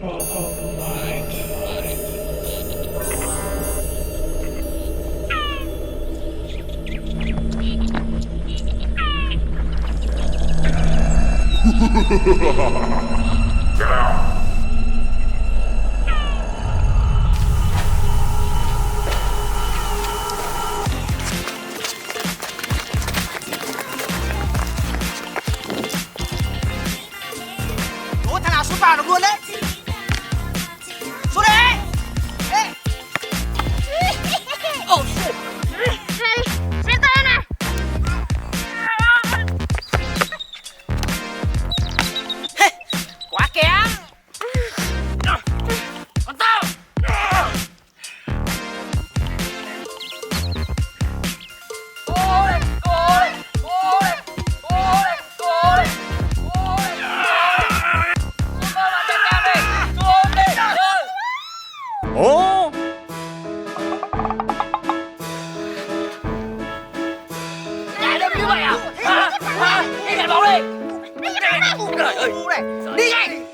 Ủa, thằng nào sút vào được luôn đấy. Sút đi. Ê. Oh shit. Này, xem tên này. Quá kém. Còn tao. Ồ, Lại được như vậy à? Đi nhảy bóng đi. Trời ơi. Đi nhanh.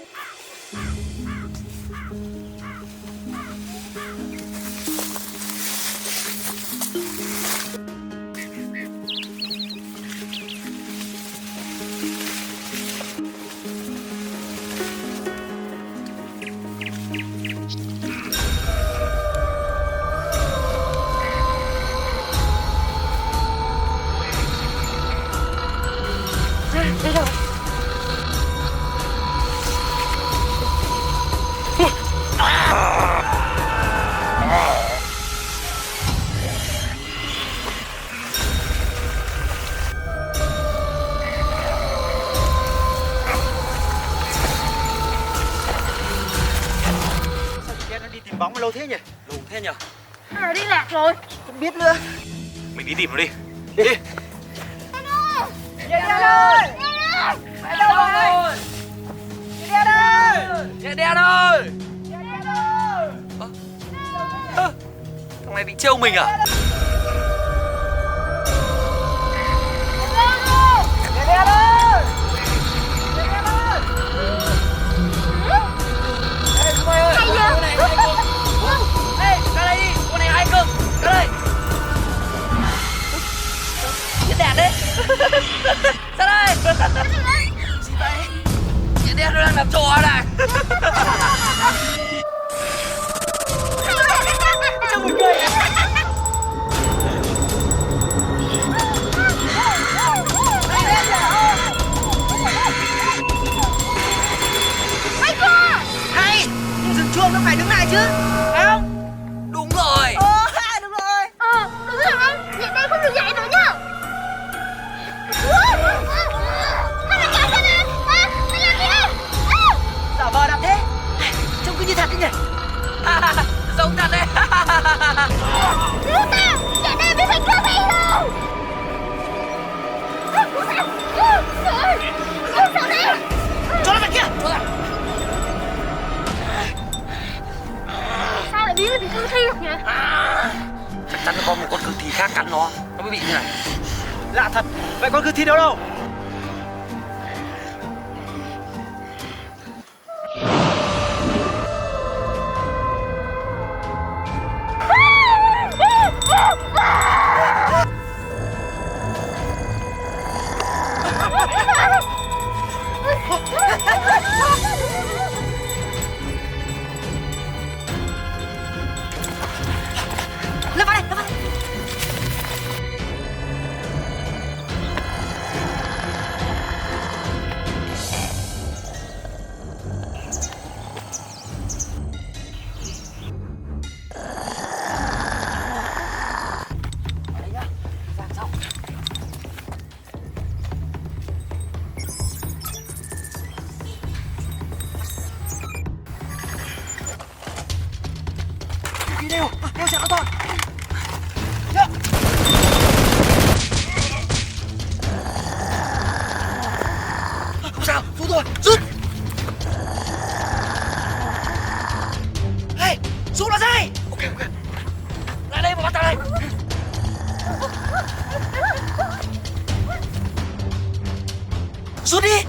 tìm bóng lâu thế nhỉ? Lâu thế nhở? Nó đi lạc rồi. Không biết nữa. Mình đi tìm nó đi. Đi. Nhẹ đen ơi. Ở đâu rồi? Nhẹ đen ơi. Nhẹ đen ơi. Thằng này định trêu mình à? Nhẹ đen ơi. Nhẹ đen ơi. Ê, chúng mày ơi. Hay Con vậy? này hay cực. Ê, ra đây đi. Con này hay cực. Ra đây. Chết đèn đấy. Ra đây. Gì vậy? Nhẹ đen nó đang làm trò này. Cho mình cười. Hay. Dừng chuông nó phải đứng lại chứ. Phải không? Đúng rồi. Đúng rồi. Đúng rồi anh. Nhẹ đen không được dậy nữa nhá. Anh là chạy ra nè. Anh làm gì đây? Giả vờ làm thế. Trông cứ như thật đấy nhỉ. Giống thật đấy. Cứu tao. Nhẹ đen bị phải cướp đi đâu. Sao thế? Cho nó vào kia. Cho ra. Sao lại biến thành cương thi được nhỉ? Chắc chắn nó có một con cương thi khác cắn nó mới bị như này. Lạ thật. Vậy con cương thi đâu đâu? Lên vào đây, lên vào đây. Đấy nhá, vàng xong. Đi đều, đeo chặt an toàn. Không sao, rút rồi, rút. Hey, rút nó ra đây. Ok, ok. Lại đây mà bắt tao đây. Rút đi.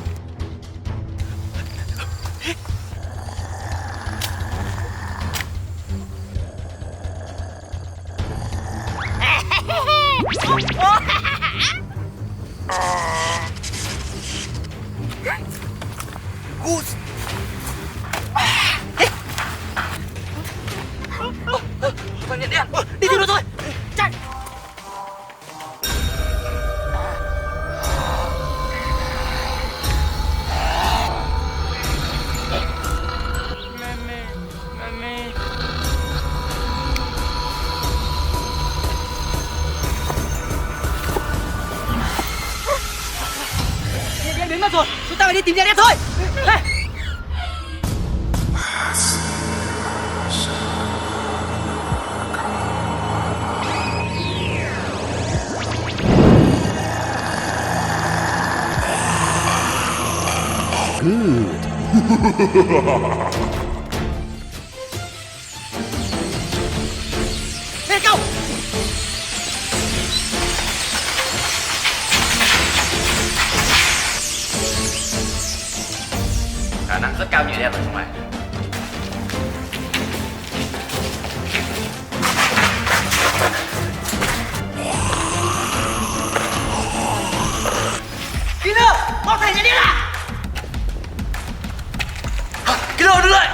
Con nhận đen. Đi tìm nó thôi. Chạy. Đen biến mất rồi. Chúng ta phải đi tìm đen thôi. Đây. Lên cao. Khả năng rất cao nhảy đen ở trong này. Killer, mau thầy nhảy đen à? Killer đứng lại.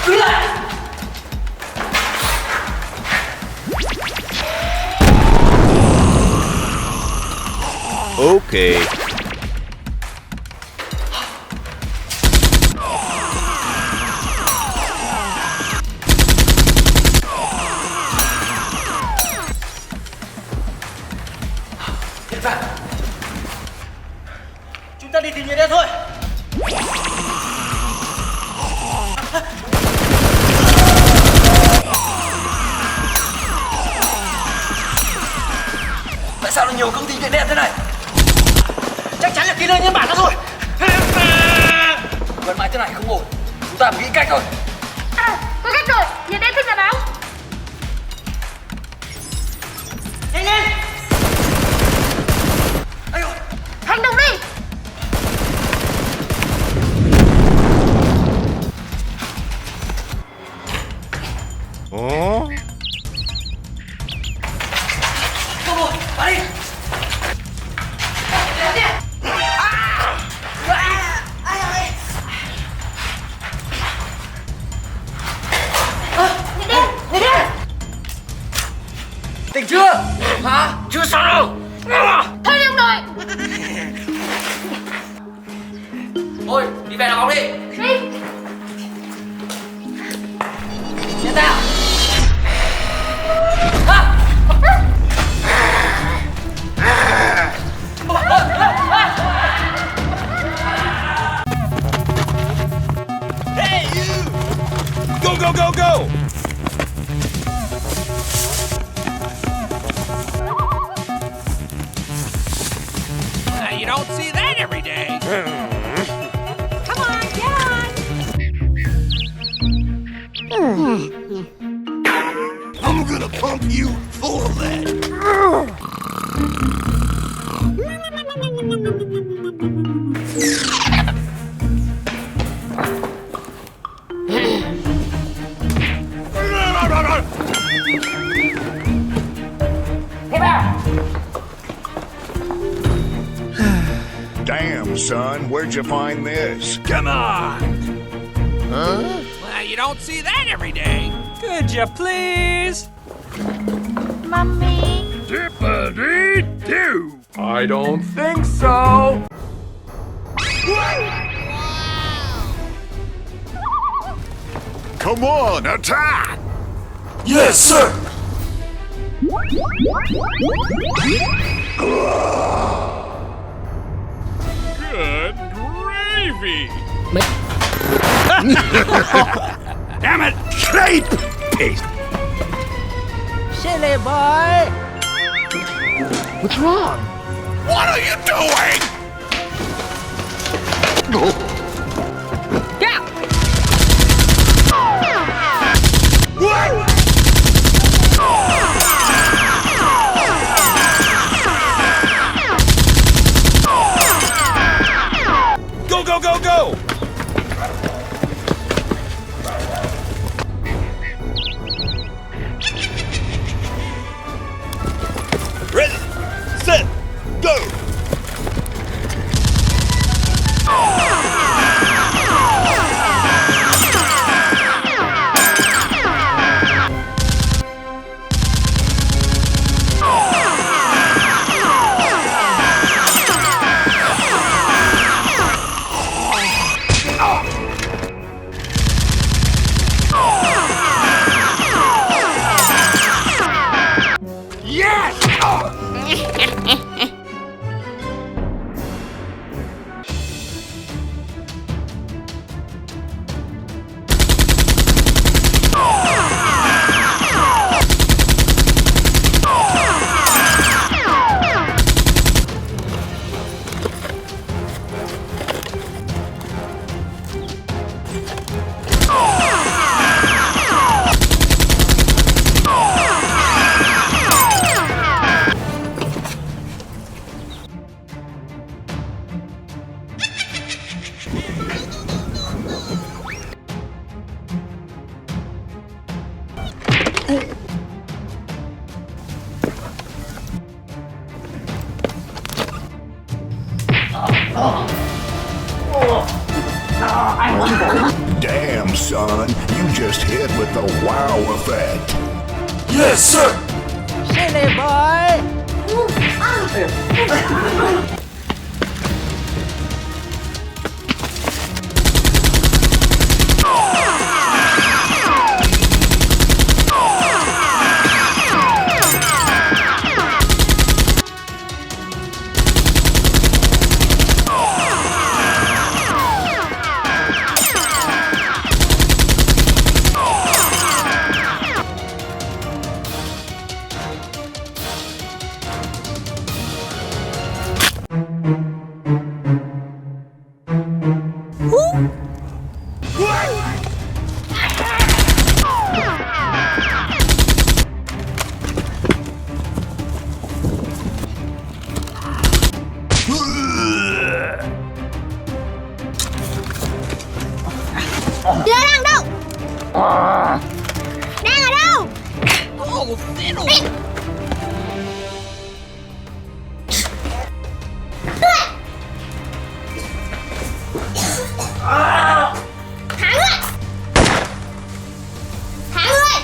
Đứng lại. Okay. Hiện ra. Chúng ta đi tìm nhảy đen thôi. Tại sao nó nhiều công ty nhảy đen thế này? Chắc chắn là killer nhân bản nó rồi. Vẫn mãi thế này không ổn. Chúng ta phải nghĩ cách rồi. À, có cách rồi. Nhảy đen thích nhà báo. Nhanh lên. Ây dồi. Hành động đi. Oh? Không rồi, vào đi. Nhảy đen. Tỉnh chưa? Hả? Chưa xong đâu. Thôi đi ông nội. Thôi, đi về đá bóng đi. Đi. Nhận ra. À. Hey, you! Go, go, go, go! You don't see that every day. Come on, get on. I'm gonna pump you full of that. Damn, son, where'd you find this? Come on. Huh? Well, you don't see that every day. Could you please? Mommy. Dippity-doo. I don't think so. Come on, attack! Yes, sir. Good gravy. Damn it! Shape! Paste! Silly boy. What's wrong? What are you doing? Yeah. Go, go, go, go! Damn, son, you just hit with the wow effect. Yes, sir. Silly boy. Lửa đang đâu? Đang ở đâu? Thả người! Thả người!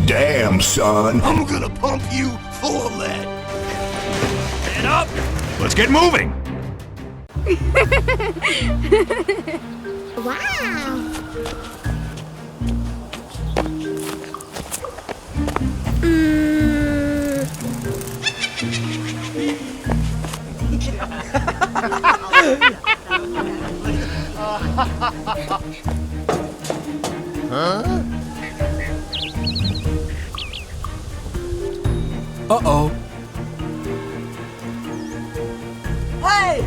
Damn, son. I'm gonna pump you full of lead. Head up. Let's get moving. Wow! Uh-oh. Hey.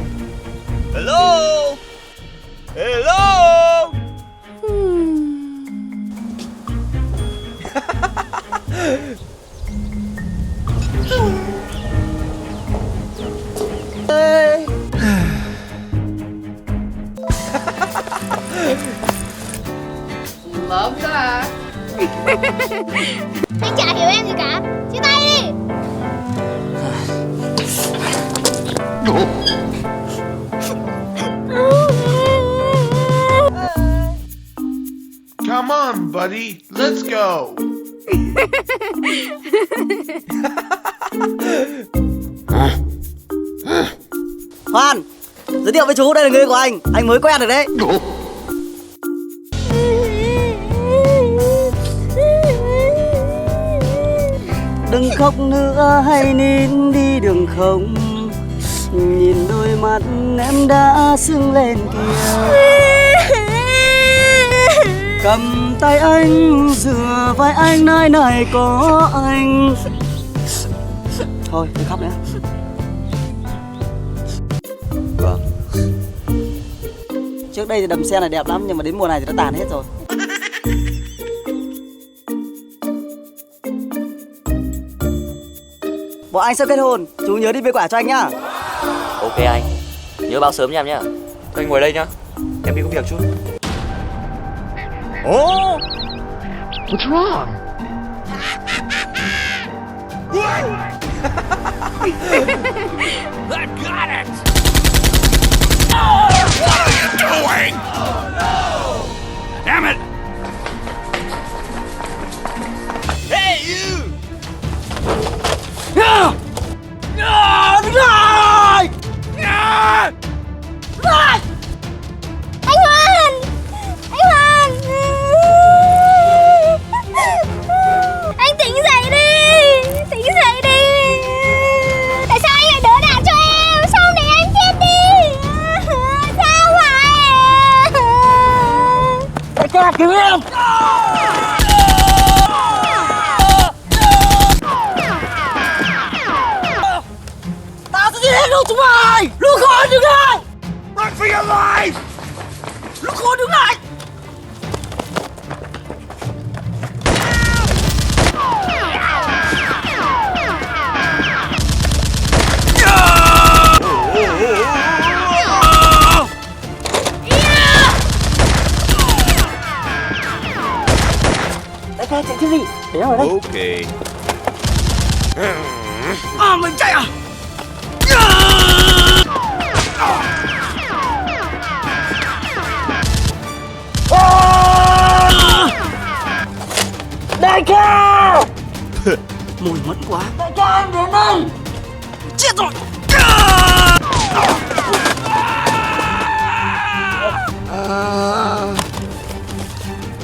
Hello. Hello. Love that. Anh chả hiểu em gì cả. Chia tay đi. Come on, buddy. Let's go. Khoan, giới thiệu với chú, đây là người của anh mới quen được đấy. Đừng khóc nữa, hãy nín đi đừng không. Nhìn đôi mắt em đã sưng lên kìa. Cầm tay anh, dựa vai anh, nơi này có anh. Thôi, đừng khóc nữa. Vâng. Trước đây thì đầm sen này đẹp lắm, nhưng mà đến mùa này thì nó tàn hết rồi. Bọn anh sắp kết hôn, chú nhớ đi bê quả cho anh nhá. Ok anh, nhớ báo sớm cho em nhá. Anh ngồi đây nhá, em đi có việc chút. Oh. What's wrong? I got it. Oh, what are you doing? Oh no! Damn it! Hey you! No! No! No! No! Anh Hoan! Anh Hoan! chạy chứ gì. Để ở đây. Ok. Mình chạy à? Đại ca! Mùi mẫn quá. Đại ca em đến đây! Chết rồi.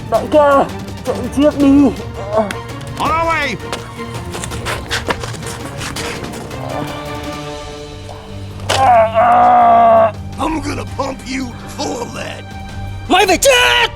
Đại ca, chạy trước đi. On our way. I'm gonna pump you full of lead. Mày phải chết.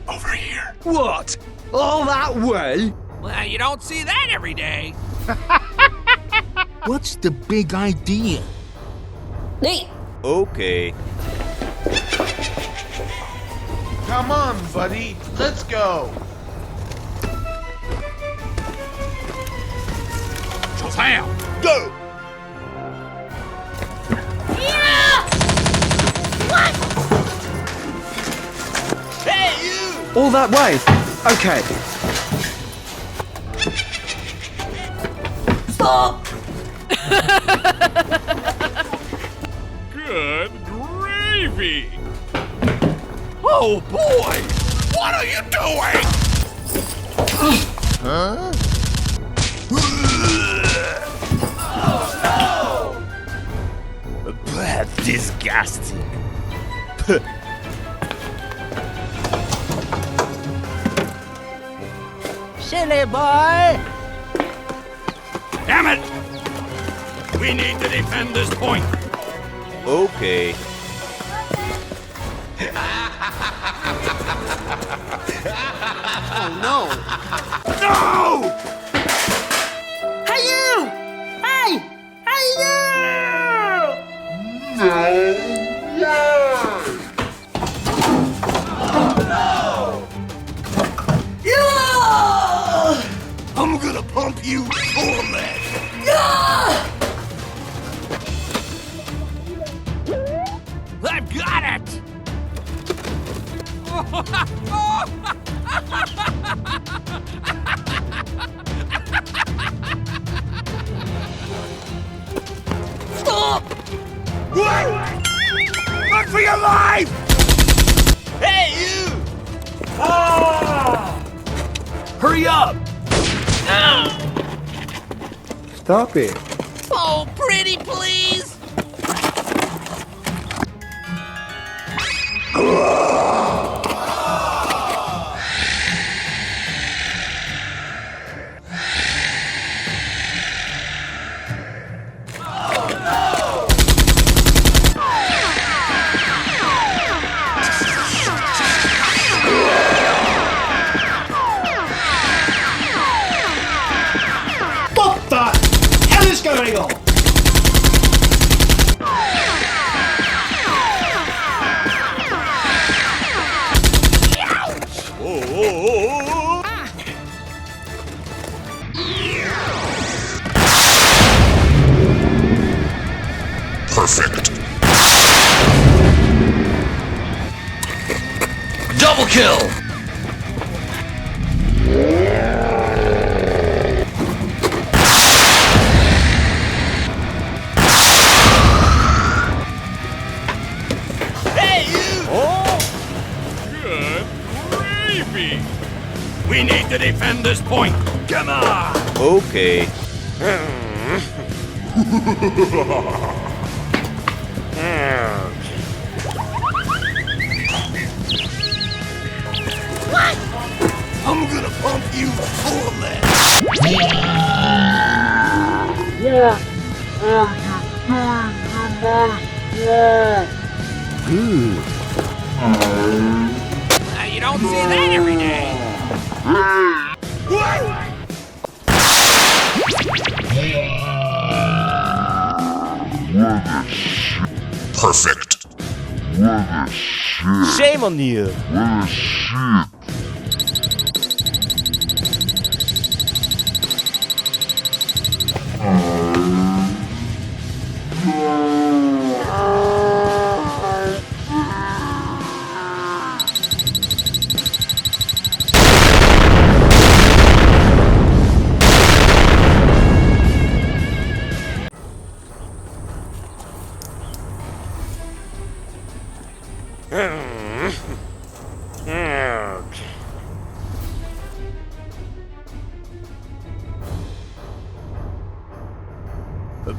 Over here. What? All that way? Well, you don't see that every day. What's the big idea? Đi! Okay. Come on, buddy. Let's go. Shazam! Go! All that way? Okay. Stop! Good gravy! Oh boy! What are you doing? Huh? Oh no! That's disgusting. Silly boy. Damn it! We need to defend this point. Okay. Oh no. No! Hey you! Hey! Hey you! I'm gonna pump you full of lead. I've got it. Stop! Look for your life! Hey, you! Hurry up. Stop it. Oh, pretty please. What the hell is going on? Perfect. Double kill. Hey, you! Oh! Good gravy! We need to defend this point. Come on! Okay. I'm gonna pump you full of lead. Yeah. You don't see that every day. Perfect. Shame on you.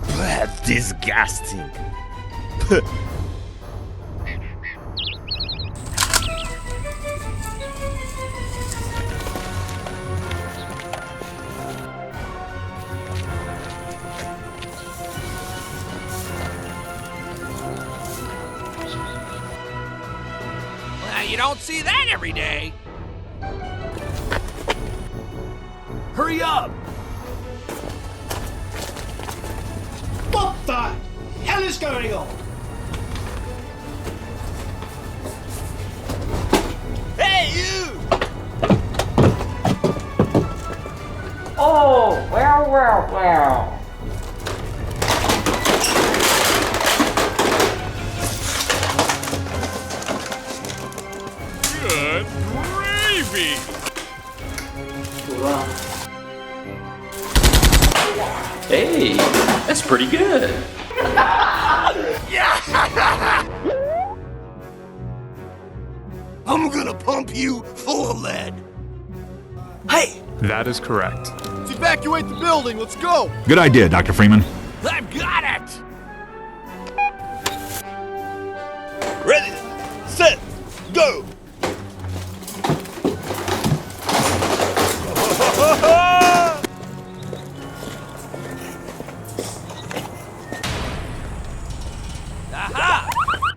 That's disgusting. Well, you don't see that every day. Hurry up! What the hell is going on? Hey, you! Oh, well. Good gravy! Hey, that's pretty good. I'm gonna pump you full of lead. Hey! That is correct. Let's evacuate the building. Let's go. Good idea, Dr. Freeman. I've got it! Ready, set, go! Aha!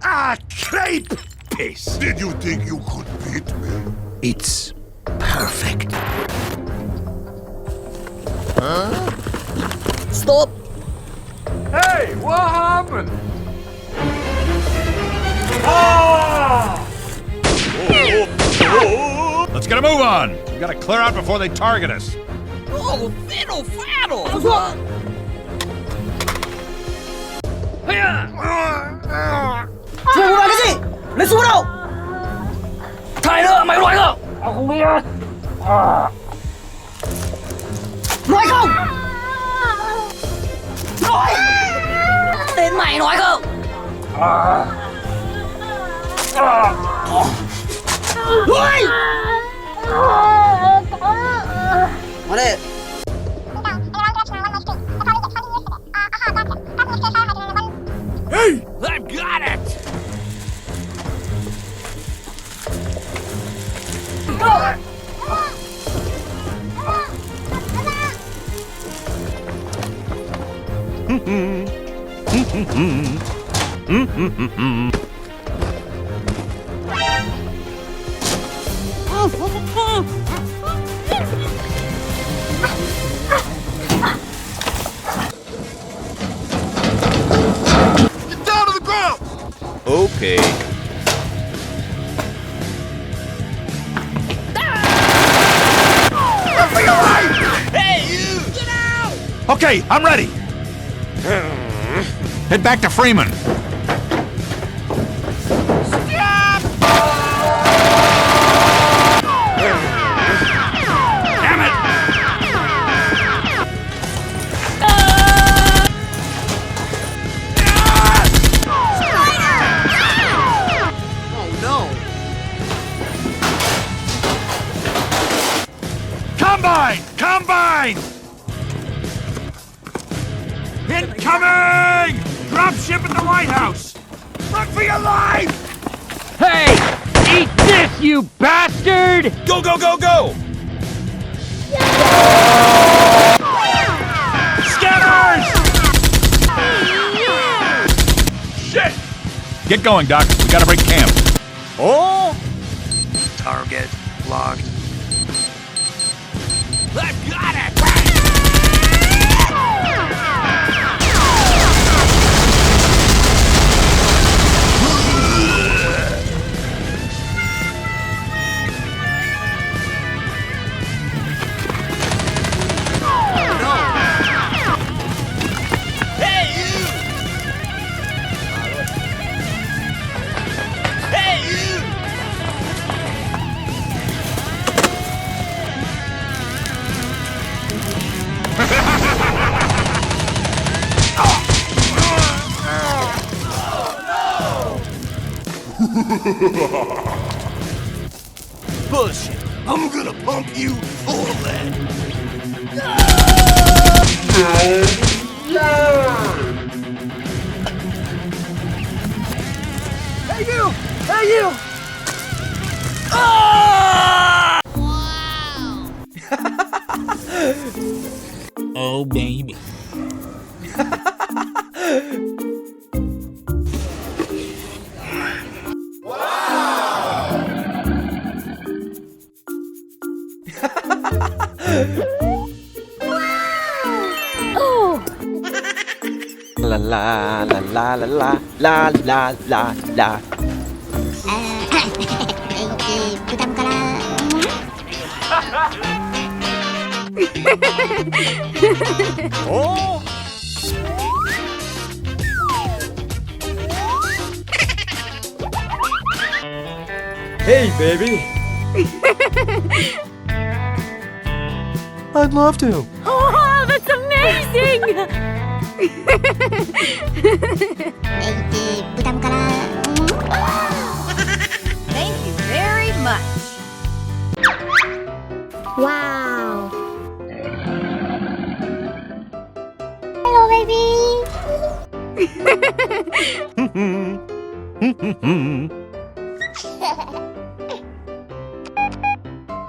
Ah, crepe piss! Did you think you could beat me? It's perfect. Stop. Hey, what happened? Let's get a move on. We gotta clear out before they target us. Oh, fiddle faddle! Mày muốn nói cái gì? Lên xuống đâu? Thầy nữa, mày nói không? Tao không biết. Nói không? Nói! Tên mày nói không? Nói! Nói đi. Hey! I've got it! Get down to the ground. Okay. Hey, you! Get out! Okay, I'm ready. Head back to Freeman. Damn it! Oh no. Combine! Combine! Incoming! Dropship at the White House! Run for your life! Hey! Eat this, you bastard! Go, go, go, go! Scammers! Shit! Get going, Doc. We gotta break camp. Oh! Target locked. I've got it! Hey, you! Hey, you! Bullshit! I'm gonna pump you full of lead. you! Oh, baby. La la la la la la la la la la. Oh! Hey, baby. I'd love to. Oh, that's amazing! Thank you very much. Wow. Hello, baby.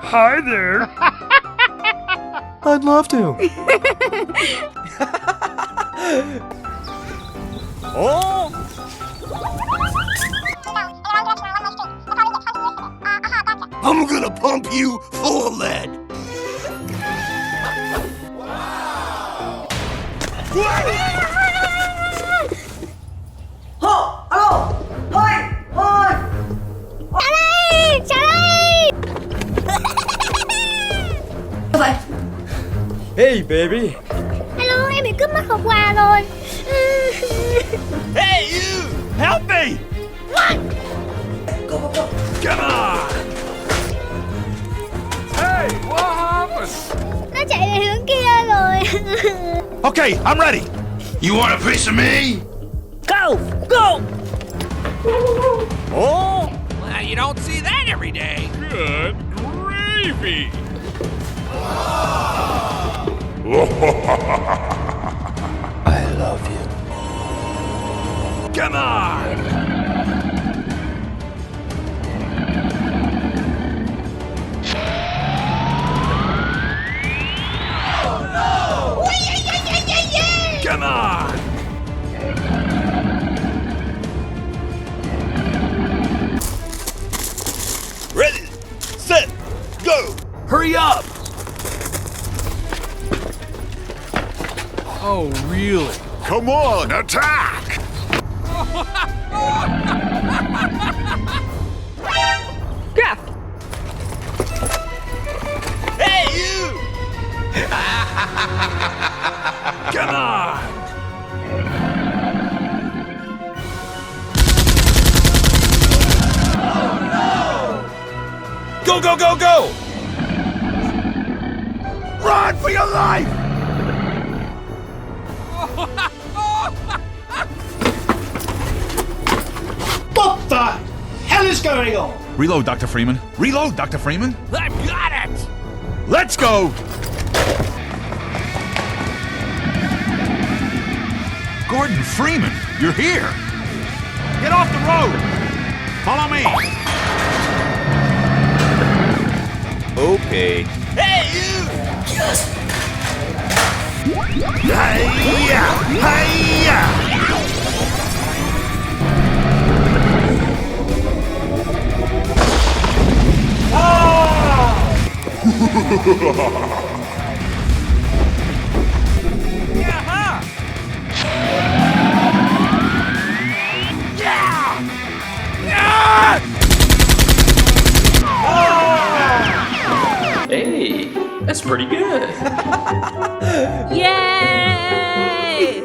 Hi there. I'd love to. Oh! I'm gonna pump you full of lead. Hey, baby. Hello, em bị cướp mất hộp quà rồi. Hey, you! Help me! What? Come on! Hey, what happened? Nó chạy về hướng kia rồi. Okay, I'm ready. You want a piece of me? Go! Go! Oh! Well, you don't see that every day. Good gravy. I love you. Come on! Come on! Ready, set, go! Hurry up! Oh, really? Come on, attack! Yeah! Hey, you! Come on! Go, go, go, go! Run for your life! What the hell is going on? Reload, Dr. Freeman. Reload, Dr. Freeman. I've got it! Let's go! Gordon Freeman, you're here! Get off the road! Follow me! Okay. Hey, you! Just... Hi-ya! Hi-ya! Hey, that's pretty good. Yay!